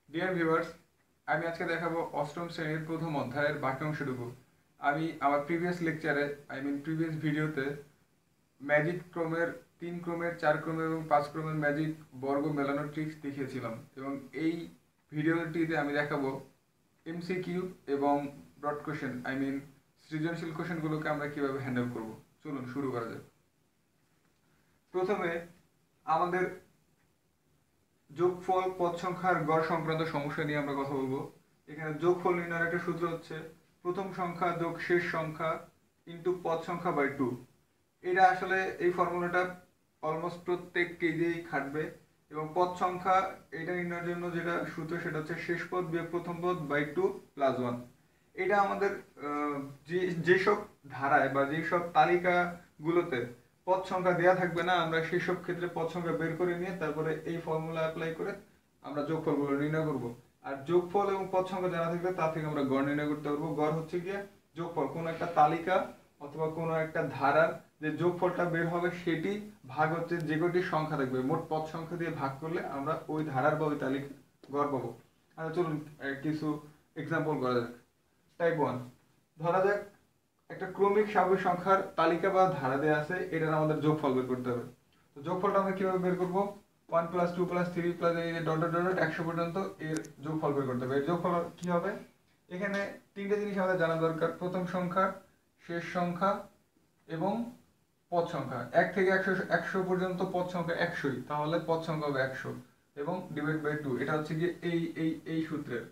Dear viewers, আমি আজকে দেখাবো অষ্টম শ্রেণীর প্রথম অধ্যায়ের বাকি অংশটুকু। আমি আমার প্রিভিয়াস লেকচারে প্রিভিয়াস ভিডিওতে ম্যাজিক ক্রমের 3 ক্রমের 4 ক্রমের এবং 5 ক্রমের ম্যাজিক বর্গ মেলানোর ট্রিক্স দেখিয়েছিলাম, এবং এই ভিডিওটিতে আমি দেখাবো এমসিকিউ এবং ব্রড কোশ্চেন সৃজনশীল কোশ্চেনগুলোকে আমরা কিভাবে হ্যান্ডেল করব। চলুন শুরু করা যাক। প্রথমে আমাদের যোগফল পদ সংখ্যার গড় সংক্রান্ত সমস্যা নিয়ে আমরা কথা বলবো। এখানে যোগফল নির্ণয়ের একটা সূত্র হচ্ছে প্রথম সংখ্যা যোগ শেষ সংখ্যা ইন্টু পদ সংখ্যা বাই 2। এটা আসলে এই ফর্মুলাটা অলমোস্ট প্রত্যেক কেজেই খাটবে। এবং পদ সংখ্যা এটা নির্ণয়ের জন্য যেটা সূত্র সেটা হচ্ছে শেষ পদ বিয়োগ প্রথম পদ বাই 2 প্লাস 1। এটা আমাদের যেসব ধারায় বা যেসব তালিকাগুলোতে পদ সংখ্যা দেওয়া থাকবে না, আমরা সেই সব ক্ষেত্রে পদ সংখ্যা বের করে নিয়ে তারপরে এই ফর্মুলা অ্যাপ্লাই করে আমরা যোগফলগুলো নির্ণয় করব। আর যোগফল এবং পদ সংখ্যা জানা থাকলে তা থেকে আমরা গড় নির্ণয় করতে পারবো। গড় হচ্ছে গিয়ে যোগফল কোনো একটা তালিকা অথবা কোনো একটা ধারার যে যোগফলটা বের হবে সেটি ভাগ হচ্ছে যে কটি সংখ্যা থাকবে মোট পদ সংখ্যা দিয়ে ভাগ করলে আমরা ওই ধারার বা ওই তালিকা গড় পাবো। আচ্ছা চলুন কিছু এক্সাম্পল করা যাক। টাইপ 1, ধরা যাক একটা ক্রমিক স্বাভাবিক সংখ্যার তালিকা বা ধারা দেওয়া আছে, এটার আমাদের যোগফল বের করতে হবে। তো যোগফলটা আমরা কিভাবে বের করব? 1 প্লাস 2 প্লাস 3 প্লাস এই যে ডট ডট ডট 100 পর্যন্ত এর যোগফল বের করতে হবে। এর যোগফল কি হবে? এখানে তিনটে জিনিস আমাদের জানা দরকার: প্রথম সংখ্যা, শেষ সংখ্যা এবং পদ সংখ্যা। 1 থেকে 100 পর্যন্ত পদ সংখ্যা 100ই, তাহলে পদ সংখ্যা হবে 100 এবং ডিভাইড বাই 2। এটা হচ্ছে গিয়ে এই সূত্রের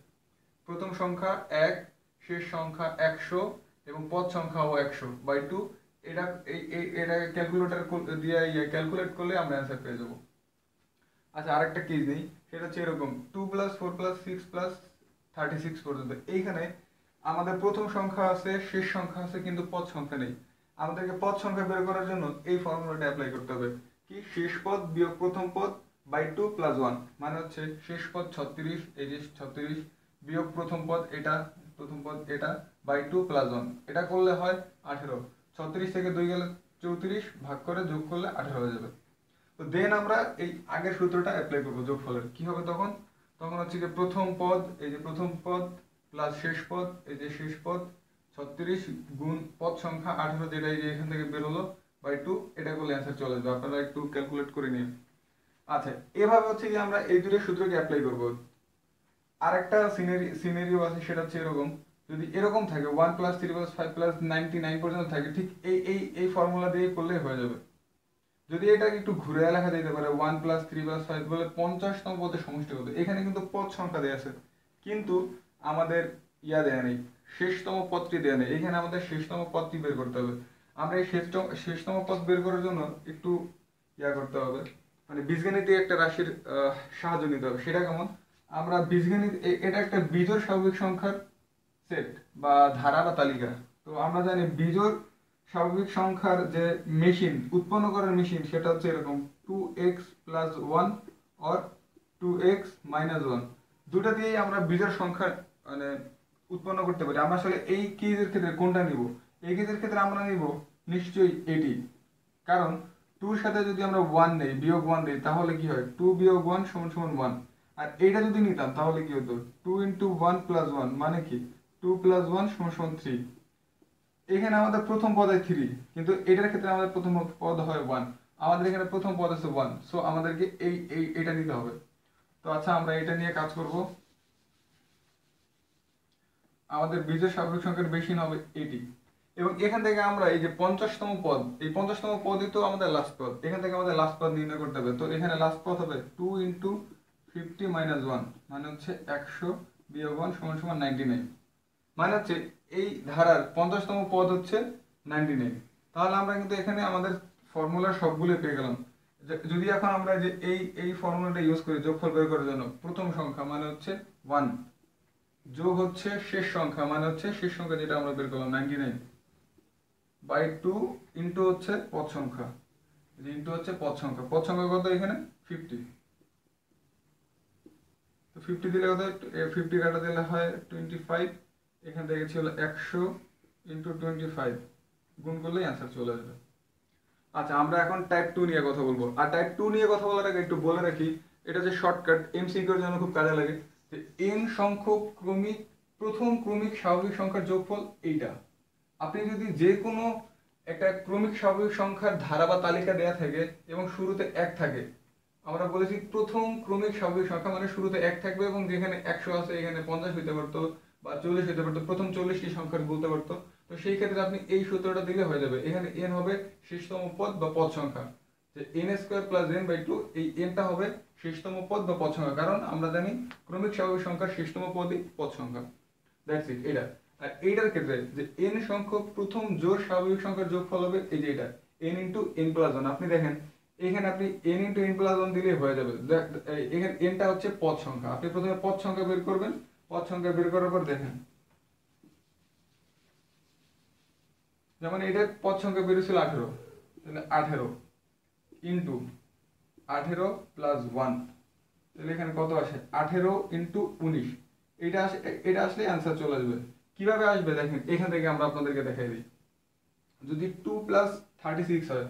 প্রথম সংখ্যা 1, শেষ সংখ্যা 100 এবং পদ সংখ্যাও 100 বাই 2। এটা এটা ক্যালকুলেটর দিয়ে ক্যালকুলেট করলে আমরা অ্যান্সার পেয়ে যাব। আচ্ছা আরেকটা কেস নেই, সেটা হচ্ছে এরকম 2 প্লাস 4 প্লাস 6 প্লাস 36 পর্যন্ত। এইখানে আমাদের প্রথম সংখ্যা আছে, শেষ সংখ্যা আছে, কিন্তু পদ সংখ্যা নেই। আমাদেরকে পদ সংখ্যা বের করার জন্য এই ফর্মুলাটা অ্যাপ্লাই করতে হবে। কি? শেষ পদ বিয়োগ প্রথম পদ বাই 2 প্লাস 1, মানে হচ্ছে শেষ পদ 36, এই যে 36 বিয়োগ প্রথম পদ এটা বাই 2 প্লাস 1। এটা করলে হয় 18। 36 থেকে 2 গেলে 34, ভাগ করে যোগ করলে 18 হয়ে যাবে। তো দেন আমরা এই আগের সূত্রটা অ্যাপ্লাই করবো যোগফলের। কি হবে তখন? তখন হচ্ছে যে প্রথম পদ, এই যে প্রথম পদ প্লাস শেষ পদ, এই যে শেষ পদ 36 গুণ পদ সংখ্যা 18, যেটা এই যে এখান থেকে বের হলো বাই 2। এটা করলে অ্যান্সার চলে আসবে। আপনারা একটু ক্যালকুলেট করে নিন। আচ্ছা, এভাবে হচ্ছে যে আমরা এই দুটো সূত্রকে অ্যাপ্লাই করব। আরেকটা সিনারিও আছে, সেটা হচ্ছে এরকম। যদি এরকম থাকে 1 প্লাস 3 প্লাস 5 প্লাস 99 পর্যন্ত থাকে, ঠিক এই ফর্মুলা দিয়ে করলেই হয়ে যাবে। যদি এটাকে একটু ঘুরে লেখা যেতে পারে 1 প্লাস 3 প্লাস 5 বলে 50তম পদের সমষ্টি কত, এখানে কিন্তু পদ সংখ্যা দেয়া আছে, কিন্তু আমাদের দেয়া নেই, শেষতম পদটি দেয়া নেই। এখানে আমাদের শেষতম পদটি বের করতে হবে। আমরা এই শেষতম পদ বের করার জন্য একটু করতে হবে, মানে বীজগণিতে একটা রাশির সাহায্য নিতে হবে। সেটা কেমন? আমরা বীজগণিত এটা একটা বিজোড় স্বাভাবিক সংখ্যার সেট বা ধারা বা তালিকা। তো আমরা জানি বিজোড় স্বাভাবিক সংখ্যার যে মেশিন উৎপন্ন করার মেশিন, সেটা হচ্ছে এরকম 2x plus 1 or 2x minus 1। দুটা দিয়েই আমরা বিজোড় সংখ্যা মানে উৎপন্ন করতে পারি। আমরা আসলে এই কেজের ক্ষেত্রে কোনটা নিব? এই কেজের ক্ষেত্রে আমরা নিব নিশ্চয়ই এটি, কারণ 2 এর সাথে যদি আমরা 1 নেই, বিয়োগ 1 দিই, তাহলে কি হয়? 2 বিয়োগ 1 সমান সমান 1। আর এইটা যদি নিতাম তাহলে কি হতো? 2 ইন্টু 1 প্লাস 1 মানে কি? 2 প্লাস 1 সমান সমান 3। এখানে আমাদের প্রথম পদ হয় 3, কিন্তু এটার ক্ষেত্রে আমাদের প্রথম পদ হয় 1। আমাদের এখানে প্রথম পদ আছে 1, সো আমাদেরকে এটা নিতে হবে। তো আচ্ছা, আমরা এটা নিয়ে কাজ করব। আমাদের বিজোড় স্বাভাবিক সংখ্যার বেশিন হবে এটি, এবং এখান থেকে আমরা এই যে 50তম পদ, এই 50তম পদই তো আমাদের লাস্ট পদ। এখান থেকে আমাদের লাস্ট পদ নির্ণয় করতে হবে। তো এখানে লাস্ট পদ হবে 2 ইন্টু 50 মাইনাস 1, মানে হচ্ছে 100 বিয়োগ 1 সমান সমান 99। মানে হচ্ছে এই ধারার 50তম পদ হচ্ছে 99। তাহলে আমরা কিন্তু এখানে আমাদের ফর্মুলা সবগুলো পেয়ে গেলাম। যদি এখন আমরা যে এই ফর্মুলাটা ইউজ করি যোগফল বের করার জন্য, প্রথম সংখ্যা মানে হচ্ছে 1 যোগ হচ্ছে শেষ সংখ্যা মানে হচ্ছে শেষ সংখ্যা যেটা আমরা বের করলাম 99 বাই 2 ইন্টু হচ্ছে পদ সংখ্যা, ইন্টু হচ্ছে পদ সংখ্যা। পদ সংখ্যা কত এখানে? 50। তো 50 দিলে কত? 50 কাটা দিলে হয় 25। এখান থেকে ছিল 100 ইন্টু 25, গুণ করলেই অ্যান্সার চলে আসবে। আচ্ছা, আমরা এখন টাইপ 2 নিয়ে কথা বলবো। আর টাইপ 2 নিয়ে কথা বলার আগে একটু বলে রাখি, এটা যে শর্টকাট এমসিকিউর জন্য খুব কাজে লাগে। যে যে n সংখ্যক ক্রমিক প্রথম ক্রমিক স্বাভাবিক সংখ্যার যোগফল এইটা। আপনি যদি যে কোনো একটা ক্রমিক স্বাভাবিক সংখ্যার ধারা বা তালিকা দেয়া থাকে এবং শুরুতে 1 থাকে, আমরা বলেছি প্রথম ক্রমিক স্বাভাবিক সংখ্যা মানে শুরুতে 1 থাকবে এবং যেখানে 100 আছে এখানে 50 হইতে পারতো বা 40 হইতে পারতো, প্রথম 40টি সংখ্যা বলতে পারতো। তো সেই ক্ষেত্রে আপনি এই সূত্রটা দিলে হয়ে যাবে। এখানে n হবে শেষতম পদ বা পদ সংখ্যা, যে n² + n/2, এই nটা হবে শেষতম পদ বা পদ সংখ্যা, কারণ আমরা জানি ক্রমিক স্বাভাবিক সংখ্যার শেষতম পদই পদ সংখ্যা। দ্যাটস ইট এটা। আর এইটার ক্ষেত্রে যে n সংখ্যক প্রথম জোড় স্বাভাবিক সংখ্যার যোগফল হবে এই যে এটা n × n+1। আপনি দেখেন এখানে আপনি n × n+1 দিলেই হয়ে যাবে। এখানে nটা হচ্ছে পদ সংখ্যা, আপনি প্রথমে পদ সংখ্যা বের করবেন। পদ সংখ্যা বের করার পর দেখেন, যেমন এটার পদ সংখ্যা বেরিয়েছিল 18, তাহলে 18 ইন্টু 18 + 1, তাহলে এখানে কত আসে 18 × 19। এটা আসলে অ্যান্সার চলে আসবে। কিভাবে আসবে দেখেন, এখান থেকে আমরা আপনাদেরকে দেখাই দিই। যদি 2 + 36 হয়,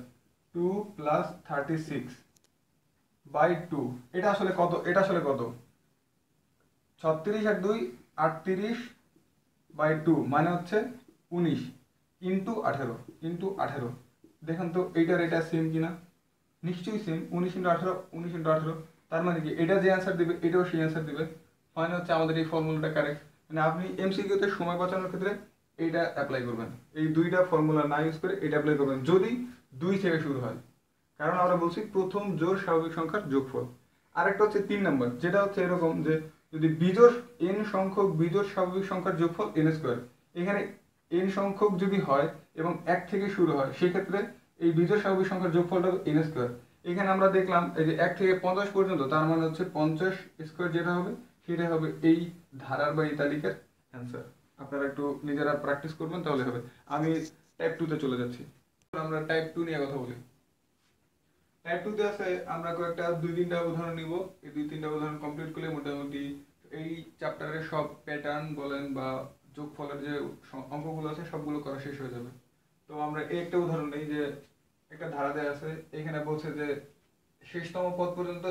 2 + 36/2, এটা আসলে কত? এটা আসলে কত? 36 আর 2 38/2 মানে হচ্ছে 19 ইন্টু 18 দেখেন তো এইটার এটা সেম কিনা? নিশ্চয়ই সেম। 19 × 18 19 × 18, তার মানে কি এটা যে অ্যান্সার দিবে এটাও সেই অ্যান্সার দিবে। মানে হচ্ছে আমাদের এই ফর্মুলাটা কারেক্ট। মানে আপনি এমসিকিউতে সময় বাঁচানোর ক্ষেত্রে এইটা অ্যাপ্লাই করবেন, এই দুইটা ফর্মুলা না ইউজ করে এটা অ্যাপ্লাই করবেন যদি 2 থেকে শুরু হয়, কারণ আমরা বলছি প্রথম জোড় স্বাভাবিক সংখ্যার যোগফল। আরেকটা হচ্ছে 3 নাম্বার, যেটা হচ্ছে এরকম যে যদি বিজোড় n সংখ্যক বিজোড় স্বাভাবিক সংখ্যার যোগফল n², এখানে n সংখ্যক যদি হয় এবং 1 থেকে শুরু হয় সেক্ষেত্রে এই বিজোড় স্বাভাবিক সংখ্যার যোগফলটা n²। এখানে আমরা দেখলাম এই যে 1 থেকে 50 পর্যন্ত, তার মানে হচ্ছে 50² যেটা হবে সেটা হবে এই ধারার বা এই তালিকার অ্যান্সার। আপনারা একটু নিজেরা প্র্যাকটিস করবেন তাহলে হবে। আমি টাইপ 2 তে চলে যাচ্ছি। আমরা টাইপ 2 নিয়ে কথা বলি। টাইপ 2 তে আছে আমরা কয়েকটা 2-3টা উদাহরণ নিব। এই 2-3টা উদাহরণ কমপ্লিট করলে মোটামুটি এই চ্যাপ্টারের সব প্যাটার্ন বলেন বা যোগফলের যে অঙ্কগুলো আছে সবগুলো করা শেষ হয়ে যাবে। তো আমরা এই একটা উদাহরণ নেই, যে একটা ধারা দেয়া আছে, এখানে বলছে যে শেষতম পদ পর্যন্ত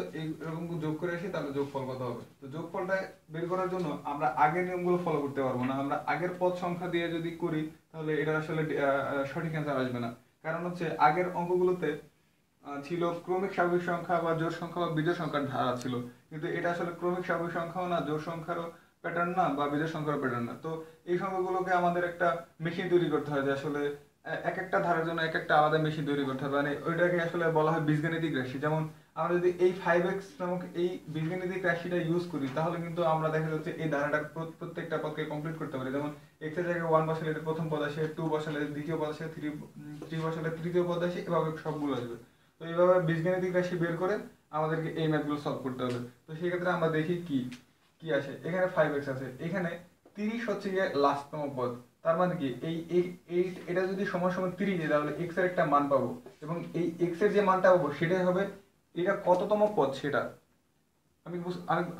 এরকম যোগ করে আসি তাহলে যোগফল কত হবে। তো যোগফলটা বের করার জন্য আমরা আগের নিয়মগুলো ফলো করতে পারবো না। আমরা আগের পদ সংখ্যা দিয়ে যদি করি তাহলে এটা আসলে সঠিক অ্যান্সার আসবে না। কারণ হচ্ছে আগের অঙ্কগুলোতে ছিল ক্রমিক স্বাভাবিক সংখ্যা বা জোড় সংখ্যা বা বিজোড় সংখ্যার ধারা ছিল, কিন্তু এটা আসলে ক্রমিক স্বাভাবিক সংখ্যাও না, জোড় সংখ্যারও প্যাটার্ন না, বা বিজোড় সংখ্যার প্যাটার্ন না। তো এই সংখ্যাগুলোকে আমাদের একটা মেশিন তৈরি করতে হয়, যে আসলে এক একটা ধারার জন্য এক একটা আলাদা মেশিন তৈরি করতে হবে। মানে ওইটাকে আসলে বলা হয় বীজগাণিতিক রাশি। যেমন আমরা যদি এই 5x নামক এই বীজগাণিতিক রাশিটা ইউজ করি তাহলে কিন্তু আমরা দেখা যাচ্ছে এই ধারাটার প্রত্যেকটা পদকে কমপ্লিট করতে পারি। যেমন x এর জায়গায় 1 বসালে এর প্রথম পদ আসে, 2 বসালে দ্বিতীয় পদ আসে, 3 বসালে তৃতীয় পদ আসে, এভাবে সবগুলো আসবে। তো এইভাবে বীজগাণিতিক রাশি বের করে আমাদেরকে এই ম্যাথগুলো সলভ করতে হবে। তো সেই ক্ষেত্রে আমরা দেখি কি কি আসে। এখানে 5x আছে, এখানে 30 হচ্ছে গিয়ে লাস্টতম পদ। তার মানে কি এটা যদি সমান সমান 30 দিই তাহলে x এর একটা মান পাবো, এবং এই x এর যে মানটা পাবো সেটাই হবে এটা কততম পদ সেটা।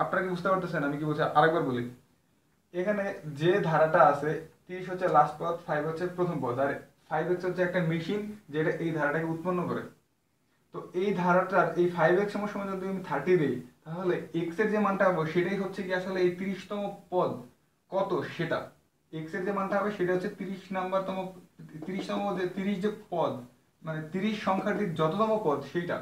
আপনারা কি বুঝতে পারতেছেন আমি কি বলছি? আরেকবার বলি, এখানে যে ধারাটা আছে 30 হচ্ছে লাস্ট পদ, 5 হচ্ছে প্রথম পদ, আর 5x হচ্ছে একটা মেশিন যেটা এই ধারাটাকে উৎপন্ন করে। তো এই ধারাটার এই 5x সমান যদি আমি 30 দিই তাহলে x এর যে মানটা পাবো সেটাই হচ্ছে কি আসলে এই 30তম পদ কত সেটা। x এর যে মানটা হবে সেটা হচ্ছে 30তম যে 30 যে পদ, মানে 30 সংখ্যাটির যততম পদ সেইটা।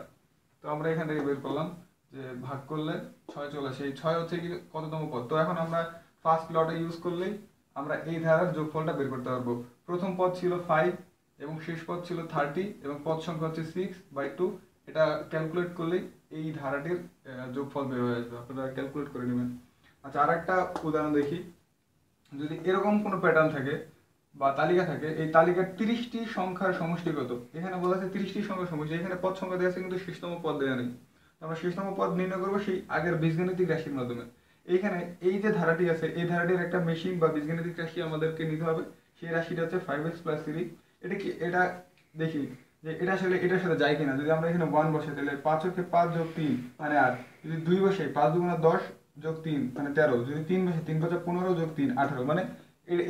তো আমরা এখান থেকে বের করলাম যে ভাগ করলে 6 চলে আসে, এই 6 হচ্ছে কি কততম পদ। তো এখন আমরা ফার্স্ট লটা ইউজ করলেই আমরা এই ধারার যোগফলটা বের করতে পারবো। প্রথম পদ ছিল 5 এবং শেষ পদ ছিল 30 এবং পদ সংখ্যা হচ্ছে 6/2। এটা ক্যালকুলেট করলেই এই ধারাটির যোগফল বের হয়ে আসবে, আপনারা ক্যালকুলেট করে নেবেন। আচ্ছা, আরেকটা উদাহরণ দেখি। যদি এরকম কোনো প্যাটার্ন থাকে বা তালিকা থাকে, এই তালিকার 30টি সংখ্যার সমষ্টিগত, এখানে বলা আছে 30টি সংখ্যার সমষ্টি, এখানে পদ সংখ্যা দেওয়া আছে কিন্তু শেষতম পদ দেওয়া নেই। আমরা শেষতম পদ নির্ণয় করবো সেই আগের বীজগাণিতিক রাশির মাধ্যমে। এইখানে এই যে ধারাটি আছে এই ধারাটির একটা মেশিন বা বীজগাণিতিক রাশি আমাদেরকে নিতে হবে। সেই রাশিটা হচ্ছে 5x + 3। এটা কি, এটা দেখি যে এটা আসলে এটার সাথে যায় কিনা। যদি আমরা এখানে 1 বসাই তাহলে 5 × 5 + 3 মানে 8। যদি 2 বসাই 5 × 2 = 10 + 3 মানে 13। যদি 3 বসাই 3 × 5 = 15 + 3 18। মানে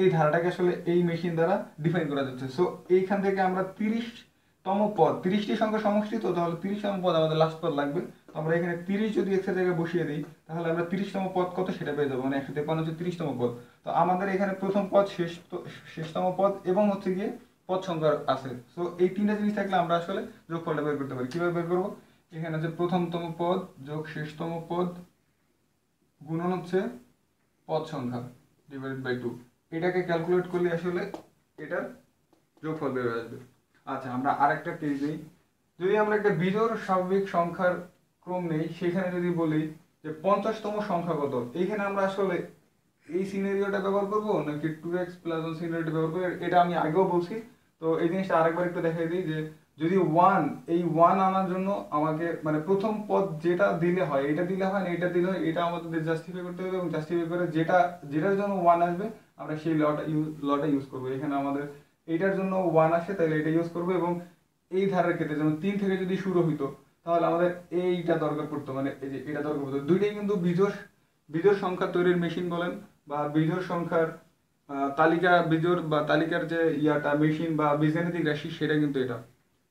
এই ধারাটাকে আসলে এই মেশিন দ্বারা ডিফাইন করা যাচ্ছে। সো এইখান থেকে আমরা তম পদ, 30টি সংখ্যা সমষ্টি, তো তাহলে 30তম পদ আমাদের লাস্ট পদ লাগবে। তো আমরা এখানে 30 যদি x এর জায়গায় বসিয়ে দিই তাহলে আমরা 30তম পদ কত সেটা পেয়ে যাবো, মানে 153 হচ্ছে 30তম পদ। তো আমাদের এখানে প্রথম পদ, শেষতম পদ এবং হচ্ছে গিয়ে পদ সংখ্যা আছে। সো এই তিনটা জিনিস থাকলে আমরা আসলে যোগফলটা বের করতে পারি। কিভাবে বের করবো? এখানে হচ্ছে প্রথমতম পদ যোগ শেষতম পদ গুণন হচ্ছে পদ সংখ্যা ডিভাইডেড বাই 2। এটাকে ক্যালকুলেট করলে আসলে এটার যোগফল বের হয়ে আসবে। আচ্ছা, আমরা আরেকটা কেস নিই। যদি আমরা একটা বিজোড় স্বাভাবিক সংখ্যার ক্রম নেই, সেখানে যদি বলি যে 50তম সংখ্যা কত, এইখানে আমরা আসলে এই সিনারিওটা ব্যবহার করব নাকি 2x প্লাস 1 সিনারিওটা ব্যবহার করব, এটা আমি আগেও বলছি। তো এই জিনিসটা আরেকবার একটু দেখাই দিই যে যদি 1, এই 1 আনার জন্য আমাকে মানে প্রথম পদ যেটা দিলে হয়, এটা দিলে হয় না এটা দিলে হয়, এটা আমাদের জাস্টিফাই করতে হবে এবং জাস্টিফাই করে যেটার জন্য 1 আসবে আমরা সেই লটা ইউজ করব। এখানে আমাদের এইটার জন্য 1 আসে তাহলে এটা ইউজ করব, এবং এই ধারার ক্ষেত্রে যেমন 3 থেকে যদি শুরু হইতো তাহলে আমাদের এইটা দরকার পড়তো, মানে এই যে এটা দরকার পড়তো। দুইটাই কিন্তু বিজোড় সংখ্যা তৈরির মেশিন বলেন বা বিজোড় সংখ্যার তালিকা, বিজোড় বা তালিকার যে ইয়াটা মেশিন বা বীজগাণিতিক রাশি, সেটা কিন্তু এটা।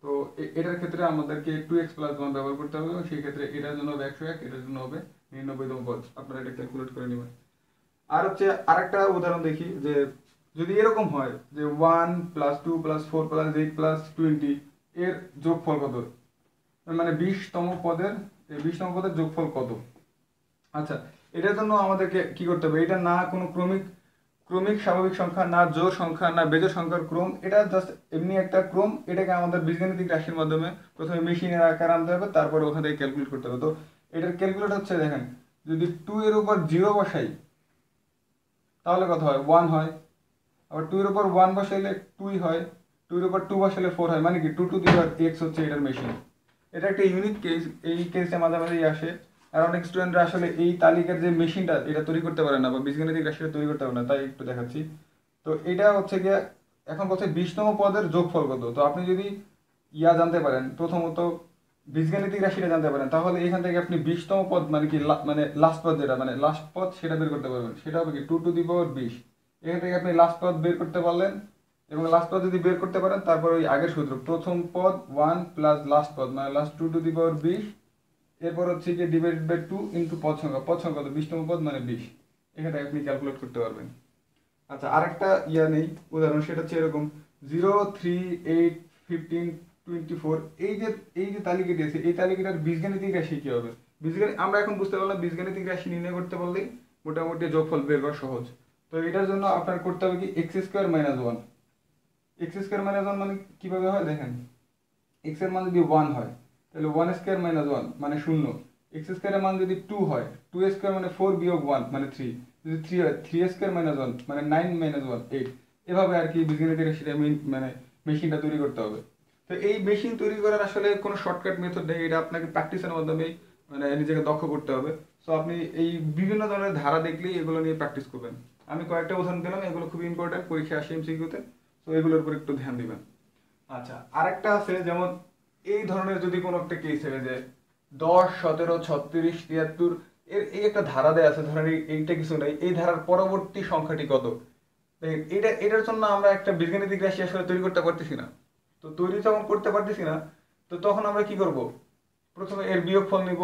তো এটার ক্ষেত্রে আমাদেরকে 2x প্লাস 1 ব্যবহার করতে হবে, এবং সেই ক্ষেত্রে এটার জন্য হবে 101, এটার জন্য হবে 99তম পদ। আপনারা এটা ক্যালকুলেট করে নেবেন। আর হচ্ছে আরেকটা উদাহরণ দেখি যে যদি এরকম হয় যে 1 প্লাস 2 প্লাস 4 প্লাস 8 প্লাস 20 এর যোগফল কত, মানে 20তম পদের যোগফল কত। আচ্ছা, এটার জন্য আমাদেরকে কি করতে হবে? এটা না কোনো ক্রমিক স্বাভাবিক সংখ্যা, না জোড় সংখ্যা, না বেজোড় সংখ্যার ক্রম, এটা জাস্ট এমনি একটা ক্রম। এটাকে আমাদের বীজগাণিতিক রাশির মাধ্যমে প্রথমে মেশিনের আকার আনতে হবে, তারপরে ওখান থেকে ক্যালকুলেট করতে হবে। তো এটার ক্যালকুলেট হচ্ছে, দেখেন, যদি 2 এর উপর 0 বসাই তাহলে কত হয়? 1 হয়। আবার 2 এর উপর 1 বসাইলে 2 হয়, 2 এর উপর 2 বসাইলে 4 হয়, মানে কি 2 টু দি পাওয়ার x হচ্ছে এটার মেশিন। এটা একটা ইউনিক কেস, এই কেসটা মাঝে মাঝেই আসে। আর অনেক স্টুডেন্টরা আসলে এই তালিকার যে মেশিনটা এটা তৈরি করতে পারে না বা বীজগাণিতিক রাশিটা তৈরি করতে পারে না, তাই একটু দেখাচ্ছি। তো এটা হচ্ছে গিয়ে এখন বলছে 20তম পদের যোগফল কত। তো আপনি যদি জানতে পারেন, প্রথমত বীজগাণিতিক রাশিটা জানতে পারেন, তাহলে এখান থেকে আপনি 20তম পদ মানে কি মানে লাস্ট পদ যেটা, মানে লাস্ট পদ সেটা বের করতে পারবেন। সেটা হবে কি 2 টু দি পাওয়ার 20। এখান থেকে আপনি লাস্ট পদ বের করতে পারলেন, এবং লাস্ট পদ যদি বের করতে পারেন তারপর ওই আগের সূত্র, প্রথম পদ 1 প্লাস লাস্ট পদ মানে লাস্ট 2 টু দি পাওয়ার 20, এরপর হচ্ছে কি ডিভাইডেড বাই 2 ইন্টু পদ সংখ্যা তো 20তম পদ মানে 20। এখানে আপনি ক্যালকুলেট করতে পারবেন। আচ্ছা, আরেকটা নেই উদাহরণ, সেটা হচ্ছে এরকম 0, 3, 8, 15, 24। এই যে তালিকা দিয়েছে, এই তালিকাটার বীজগাণিতিক রাশি কি হবে? আমরা এখন বুঝতে পারলাম বীজগাণিতিক রাশি নির্ণয় করতে পারলেই মোটামুটি যোগফল বের করা সহজ। তো এটার জন্য আপনার করতে হবে কি x square minus 1। X square minus 1 মানে কিভাবে হয় দেখেন, এক্স এর মান যদি 1 হয় তাহলে 1 স্কোয়ার মাইনাস 1 মানে 0। এক্স স্কোয়ারের মান যদি 2 হয়, 2 স্কোয়ার মানে 4 বিয়োগ 1 মানে 3। যদি 3 হয়, 3 স্কোয়ার মাইনাস 1 মানে 9 মাইনাস 1 8। এভাবে আর কি বীজগাণিতিক রাশিটা মানে মেশিনটা তৈরি করতে হবে। তো এই মেশিন তৈরি করার আসলে কোনো শর্টকাট মেথড নেই, এটা আপনাকে প্র্যাকটিসের মাধ্যমে মানে নিজেকে দক্ষ করতে হবে। সো আপনি এই বিভিন্ন ধরনের ধারা দেখলেই এগুলো নিয়ে প্র্যাকটিস করবেন। আমি কয়েকটা উদাহরণ দিলাম, এগুলো খুবই ইম্পর্টেন্ট, পরীক্ষা আসে এমসিকিউতে। তো এগুলোর উপর একটু ধ্যান দিবেন। আচ্ছা, আরেকটা আছে, যেমন এই ধরনের যদি কোনো একটা কেস থাকে যে 10, 17, 36, 73 এর এই একটা ধারা দেয়া আছে, ধরেন এইটা কিছু নাই, এই ধারার পরবর্তী সংখ্যাটি কত। এটার জন্য আমরা একটা বীজগাণিতিক রাশি আসলে তৈরি করতে পারতেছি না। তো তৈরি যখন করতে পারতেছি না, তো তখন আমরা কি করব? প্রথমে এর বিয়োগফল নিব,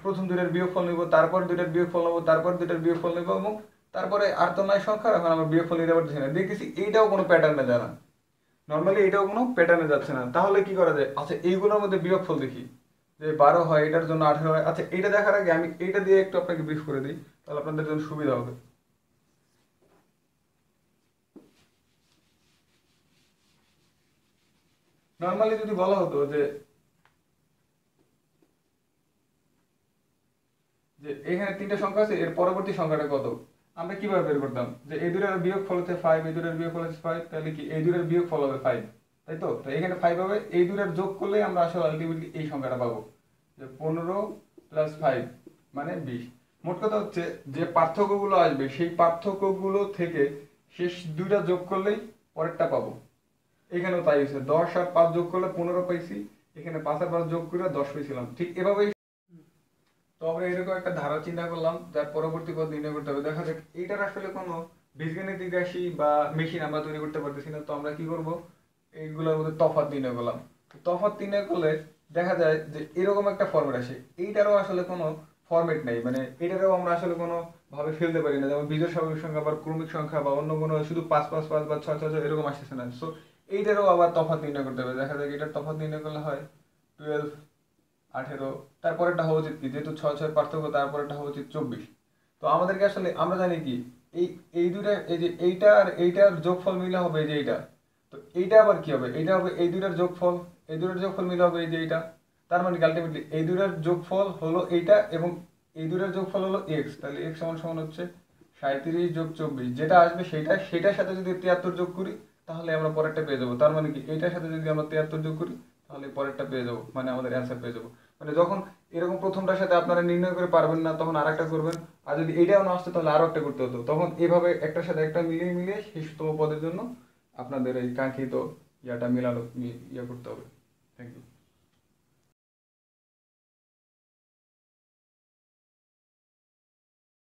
প্রথম দুইটার বিয়োগফল নিব, তারপর দুইটার বিয়োগফল নেব, তারপর দুইটার বিয়োগফল নেব, এবং তারপরে আর তো নাই সংখ্যা, এখন আমরা বিয়োগফল নিতে পারতেছি না। দেখতেছি এইটাও কোনো প্যাটার্নে যায় না, নর্মালি এটাও কোনো প্যাটার্নে যাচ্ছে না। তাহলে কি করা যায়? আচ্ছা, এইগুলোর মধ্যে বিয়োগফল দেখি, যে 12 হয়, এটার জন্য 18 হয়। আচ্ছা, এইটা দেখার আগে আমি এইটা দিয়ে একটু আপনাকে ব্রিফ করে দিই, তাহলে আপনাদের জন্য সুবিধা হবে। নর্মালি যদি বলা হতো যে যে এখানে তিনটা সংখ্যা আছে, এর পরবর্তী সংখ্যাটা কত, আমরা কিভাবে বের করতাম? যে এই দুটার বিয়োগফল হচ্ছে 5, এই দুটার বিয়োগফল হচ্ছে 5, তাহলে কি এই দুটার বিয়োগফল হবে 5, তাই তো? তো এখানে 5 হবে, এই দুটার যোগ করলে আমরা আসলে আলটিমেটলি এই সংখ্যাটা পাবো, যে 15 প্লাস 5 মানে 20। মোট কথা হচ্ছে যে পার্থক্যগুলো আসবে সেই পার্থক্যগুলো থেকে শেষ দুইটা যোগ করলেই পরেরটা পাবো। এখানেও তাই হয়েছে, 10 আর 5 যোগ করলে 15 পাইছি, এখানে 5 আর 5 যোগ করে 10 পেয়েছিলাম। ঠিক এভাবেই তো আমরা এরকম একটা ধারা চিন্তা করলাম, যার পরবর্তী পদ নির্ণয় করতে হবে। দেখা যাক এইটার আসলে কোনো বীজগাণিতিক রাশি বা মেশিন আমরা তৈরি করতে পারতেছি না, তো আমরা কি করব? এইগুলোর মধ্যে তফাৎ নির্ণয় করলাম। তফাৎ নির্ণয় করলে দেখা যায় যে এরকম একটা ফর্মেট আসে, এইটারও আসলে কোনো ফর্মেট নেই, মানে এটারও আমরা আসলে কোনো ভাবে ফেলতে পারি না, যেমন বিজোড় স্বাভাবিক সংখ্যা বা ক্রমিক সংখ্যা বা অন্য কোনো শুধু 5 5 5 বা 6 6 6 এরকম আসতেছে না। সো এইটারও আবার তফাৎ নির্ণয় করতে হবে। দেখা যায় এটার তফাৎ নির্ণয় করলে হয় 12 18, তারপরেরটা হওয়া উচিত কি, যেহেতু 6 6 পার্থক্য, তারপরেরটা হওয়া উচিত 24। তো আমাদেরকে আসলে আমরা জানি কি, এই এই দুইটা, এই যে এইটা আর এইটার যোগফল মিলে হবে এই যে এইটা। তো এইটা আবার কি হবে, এইটা হবে এই দুইটার যোগফল, এই দুইটার যোগফল মিলে হবে এই যে এইটা। তার মানে আলটিমেটলি এই দুইটার যোগফল হলো এইটা, এবং এই দুইটার যোগফল হলো এক্স। তাহলে এক্স সমান সমান হচ্ছে 37 যোগ 24, যেটা আসবে সেটা, সেটার সাথে যদি 73 যোগ করি তাহলে আমরা পরেরটা পেয়ে যাবো। তার মানে কি, এইটার সাথে যদি আমরা 73 যোগ করি তাহলে পরেরটা পেয়ে যাবো, মানে আমাদের অ্যান্সার পেয়ে যাবো। মানে যখন এরকম প্রথমটার সাথে আপনারা নির্ণয় করে পারবেন না তখন আর একটা করবেন, আর যদি এইটাও না আসতো তাহলে আরো একটা করতে হতো। তখন এভাবে একটার সাথে একটা মিলিয়ে মিলিয়ে শেষতম পদের জন্য আপনাদের এই কাঙ্ক্ষিত ইয়াটা মিলানো, ইয়ে করতে হবে। Thank you.